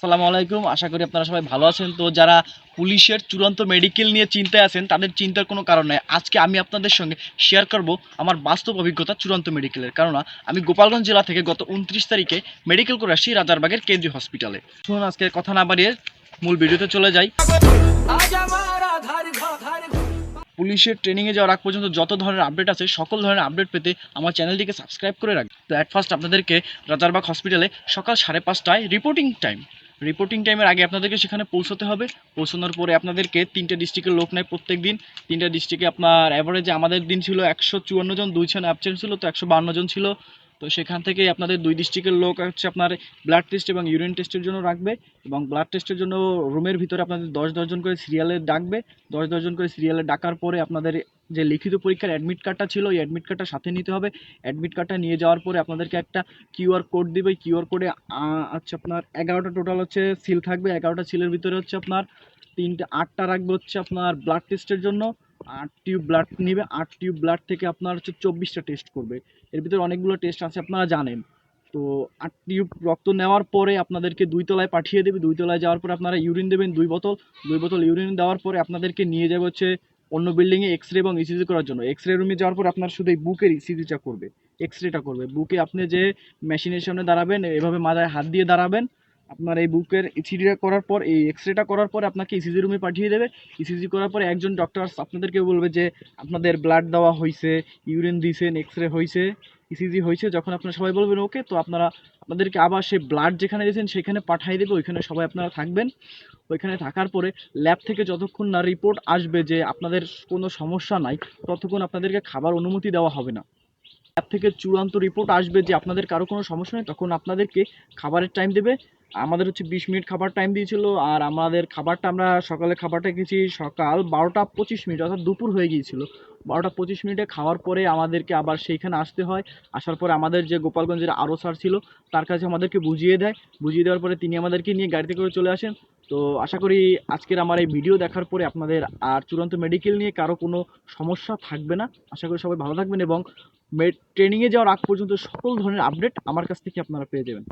আসসালামু আলাইকুম। আশা করি আপনারা সবাই ভালো আছেন। তো যারা পুলিশের চূড়ান্ত মেডিকেল নিয়ে চিন্তায় আছেন তাদের চিন্তার কোনো কারণ নাই। আজকে আমি আপনাদের সঙ্গে শেয়ার করব আমার বাস্তব অভিজ্ঞতা চূড়ান্ত মেডিকেলের। কেননা আমি গোপালগঞ্জ জেলা থেকে গত ২৯ তারিখে মেডিকেল করে আসছি রাজারবাগের কেন্দ্রীয় হসপিটালে। শুনুন, আজকে কথা না বাড়িয়ে মূল ভিডিওতে চলে যাই। পুলিশের ট্রেনিংয়ে যাওয়ার আগ পর্যন্ত যত ধরনের আপডেট আছে সকল ধরনের আপডেট পেতে আমার চ্যানেলটিকে সাবস্ক্রাইব করে রাখবেন। তো অ্যাট ফার্স্ট আপনাদেরকে রাজারবাগ হসপিটালে সকাল 5:30টায় রিপোর্টিং টাইমের আগে আপনাদেরকে সেখানে পৌঁছতে হবে। পৌঁছানোর পরে আপনাদেরকে 3টে ডিস্ট্রিক্টের লোক নেয় প্রত্যেক দিন। 3টে ডিস্ট্রিক্টে আপনার অ্যাভারেজে আমাদের দিন ছিল 154 জন, 2 জন অ্যাবসেন্ট ছিল, তো 152 জন ছিল। তো সেখান থেকে আপনাদের 2 ডিস্ট্রিক্টের লোক হচ্ছে আপনার ব্লাড টেস্ট এবং ইউরিন টেস্টের জন্য রাখবে, এবং ব্লাড টেস্টের জন্য রুমের ভিতরে আপনাদের 10 জন করে সিরিয়ালে ডাকবে। 10 জন করে সিরিয়ালে ডাকার পরে আপনাদের যে লিখিত পরীক্ষার অ্যাডমিট কার্ডটা ছিল ওই অ্যাডমিট কার্ডটা সাথে নিতে হবে। অ্যাডমিট কার্ডটা নিয়ে যাওয়ার পরে আপনাদেরকে একটা কিউআর কোড দিবে। কিউআর কোডে হচ্ছে আপনার 11টা টোটাল হচ্ছে সিল থাকবে। 11টা সিলের ভিতরে হচ্ছে আপনার 8টা রাখবে হচ্ছে আপনার ব্লাড টেস্টের জন্য। 8 টিউব ব্লাড নিবে। 8 টিউব ব্লাড থেকে আপনার হচ্ছে 24টা টেস্ট করবে। এর ভিতরে অনেকগুলো টেস্ট আছে আপনারা জানেন। তো 8 টিউব রক্ত নেওয়ার পরে আপনাদেরকে 2 তলায় পাঠিয়ে দেবে। 2 তলায় যাওয়ার পরে আপনারা ইউরিন দেবেন 2 বোতল ইউরিন দেওয়ার পরে আপনাদেরকে নিয়ে যাবে হচ্ছে অন্য বিল্ডিংয়ে এক্সরে এবং ইসিজি করার জন্য। এক্সরে রুমে যাওয়ার পর আপনার শুধু এই বুকের ইসিজিটা করবে, এক্সরেটা করবে। বুকে আপনি যে মেশিনের সামনে দাঁড়াবেন, এভাবে মাথায় হাত দিয়ে দাঁড়াবেন। আপনার এই বুকের ইসিজিটা করার পর, এই এক্সরেটা করার পর আপনাকে ইসিজি রুমে পাঠিয়ে দেবে। ইসিজি করার পরে একজন ডক্টর আপনাদেরকে বলবে যে আপনাদের ব্লাড দেওয়া হয়েছে, ইউরিন দিয়েছেন, এক্সরে হয়েছে, ইসিজি হয়েছে। যখন আপনারা সবাই বলবেন ওকে, তো আপনাদেরকে আবার সেই ব্লাড যেখানে দিয়েছেন সেখানে পাঠিয়ে দেবে। ওইখানে সবাই আপনারা থাকবেন। ওইখানে থাকার পরে ল্যাব থেকে যতক্ষণ না রিপোর্ট আসবে যে আপনাদের কোনো সমস্যা নাই, ততক্ষণ আপনাদেরকে খাবার অনুমতি দেওয়া হবে না। ল্যাব থেকে চূড়ান্ত রিপোর্ট আসবে যে আপনাদের কারো কোনো সমস্যা নেই, তখন আপনাদেরকে খাবারের টাইম দেবে। আমাদের হচ্ছে 20 মিনিট খাবার টাইম দিয়েছিল। আর আমাদের খাবারটা, আমরা সকালে খাবারটা খেয়েছি সকাল 12টা 25 মিনিট, অর্থাৎ দুপুর হয়ে গিয়েছিল। 12টা 25 মিনিটে খাওয়ার পরে আমাদেরকে আবার সেইখানে আসতে হয়। আসার পরে আমাদের যে গোপালগঞ্জের আরও স্যার ছিল তার কাছে আমাদেরকে বুঝিয়ে দেয়। বুঝিয়ে দেওয়ার পরে তিনি আমাদেরকে নিয়ে গাড়িতে করে চলে আসেন। তো আশা করি আজকের আমার এই ভিডিও দেখার পরে আপনাদের আর চূড়ান্ত মেডিকেল নিয়ে কারো কোনো সমস্যা থাকবে না। আশা করি সবাই ভালো থাকবেন এবং ট্রেনিংয়ে যাওয়ার আগ পর্যন্ত সকল ধরনের আপডেট আমার কাছ থেকে আপনারা পেয়ে যাবেন।